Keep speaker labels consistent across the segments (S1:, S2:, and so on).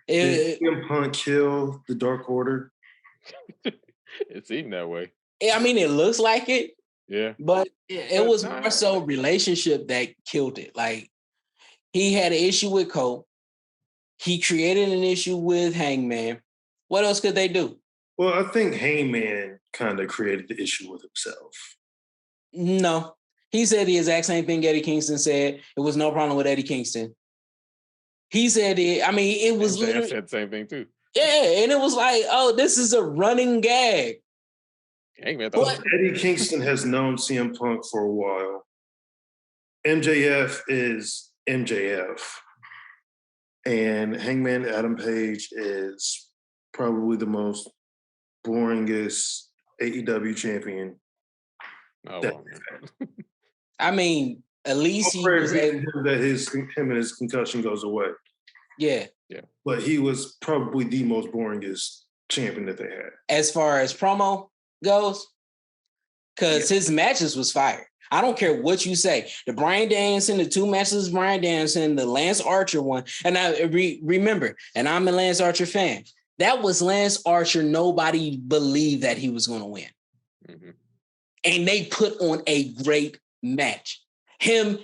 S1: Did CM Punk kill the Dark Order?
S2: It seemed that way.
S3: I mean, it looks like it.
S2: Yeah.
S3: But it was more so relationship that killed it. Like, he had an issue with Cole. He created an issue with Hangman. What else could they do?
S1: Well, I think Hangman kind of created the issue with himself.
S3: No. He said the exact same thing Eddie Kingston said. It was no problem with Eddie Kingston. He said it. I mean, it was literally...
S2: said the same thing, too.
S3: Yeah, and it was like, oh, this is a running gag.
S2: Hangman
S1: Eddie Kingston has known CM Punk for a while. MJF is MJF. And Hangman Adam Page is probably the most boringest AEW champion.
S3: I mean, at least he was able...
S1: that him and his concussion goes away.
S3: Yeah.
S1: But he was probably the most boringest champion that they had.
S3: As far as promo goes, because his matches was fire. I don't care what you say. The Bryan Danielson, the 2 matches of Bryan Danielson, the Lance Archer one. And I remember, and I'm a Lance Archer fan. That was Lance Archer. Nobody believed that he was going to win. Mm-hmm. And they put on a great match. Him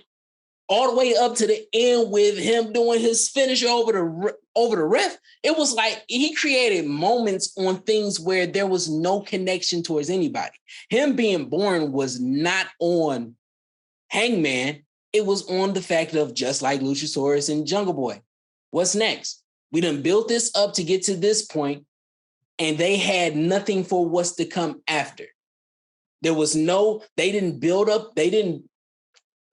S3: all the way up to the end with him doing his finish over the ref. It was like he created moments on things where there was no connection towards anybody. Him being born was not on Hangman. It was on the fact of just like Luchasaurus and Jungle Boy. What's next? We done built this up to get to this point, and they had nothing for what's to come after. They didn't build up,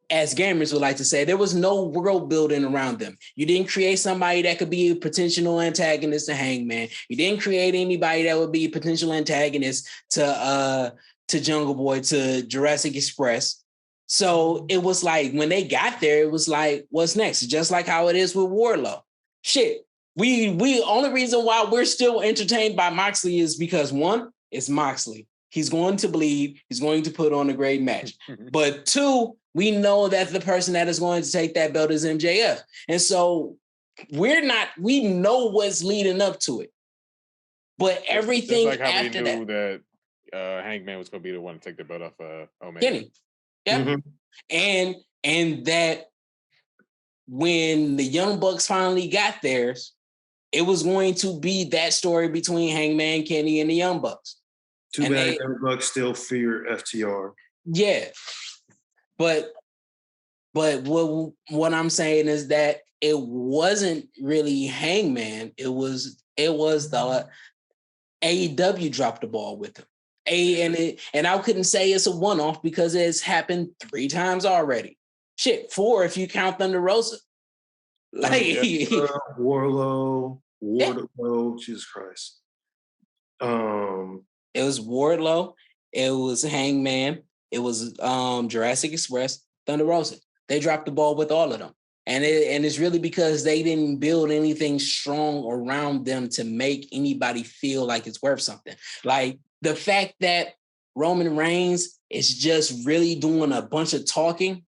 S3: as gamers would like to say, there was no world building around them. You didn't create somebody that could be a potential antagonist to Hangman. You didn't create anybody that would be a potential antagonist to Jungle Boy, to Jurassic Express. So it was like, when they got there, it was like, what's next? Just like how it is with Wardlow. Shit. We only reason why we're still entertained by Moxley is because, one, it's Moxley. He's going to bleed. He's going to put on a great match. But 2, we know that the person that is going to take that belt is MJF. And so we know what's leading up to it. But everything
S2: just like how
S3: after
S2: we knew that Hangman was going to be the one to take the belt off Omega.
S3: Kenny. Yeah. Mm-hmm. And that when the Young Bucks finally got theirs, it was going to be that story between Hangman, Kenny, and the Young Bucks.
S1: Too bad the Young Bucks still fear FTR.
S3: Yeah. But what I'm saying is that it wasn't really Hangman. It was the AEW dropped the ball with him. And I couldn't say it's a one-off because it's happened 3 times already. Shit, 4 if you count Thunder Rosa. Like
S1: Wardlow, Jesus Christ.
S3: It was Wardlow, it was Hangman, it was Jurassic Express, Thunder Rosa. They dropped the ball with all of them. And it's really because they didn't build anything strong around them to make anybody feel like it's worth something. Like the fact that Roman Reigns is just really doing a bunch of talking.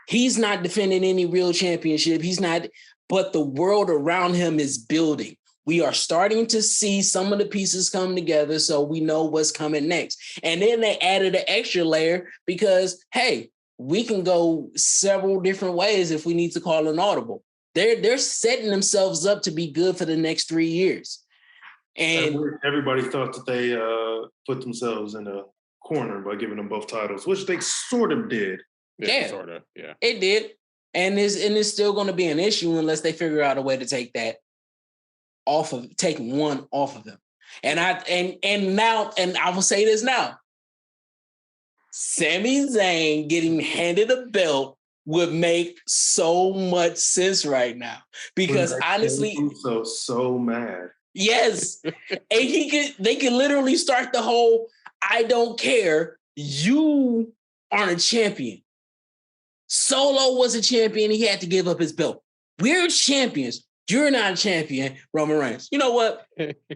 S3: He's not defending any real championship. He's not, but the world around him is building. We are starting to see some of the pieces come together, so we know what's coming next. And then they added an extra layer because, hey, we can go several different ways if we need to call an audible. They're setting themselves up to be good for the next 3 years. And
S1: everybody thought that they put themselves in a corner by giving them both titles, which they sort of did.
S3: Yeah,
S2: sort of. Yeah,
S3: it did. And it's still going to be an issue unless they figure out a way to take one off of them. And I will say this now. Sami Zayn getting handed a belt would make so much sense right now. Because honestly,
S1: so mad.
S3: Yes. And they could literally start the whole, I don't care, you aren't a champion. Solo was a champion, he had to give up his belt. We're champions. You're not a champion, Roman Reigns. You know what?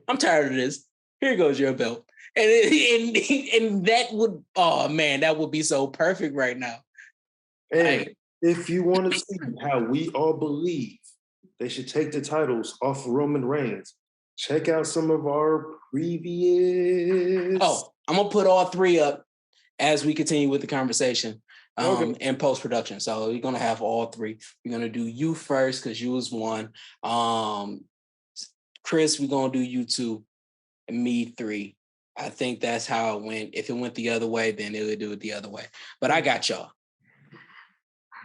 S3: I'm tired of this. Here goes your belt. And that would, oh man, that would be so perfect right now.
S1: And if you want to see how we all believe they should take the titles off of Roman Reigns. Check out some of our previous.
S3: Oh, I'm gonna put all three up as we continue with the conversation in post-production. So we're gonna have all three. We're gonna do you first because you was one. Chris, we're gonna do you two, and me three. I think that's how it went. If it went the other way, then it would do it the other way. But I got y'all.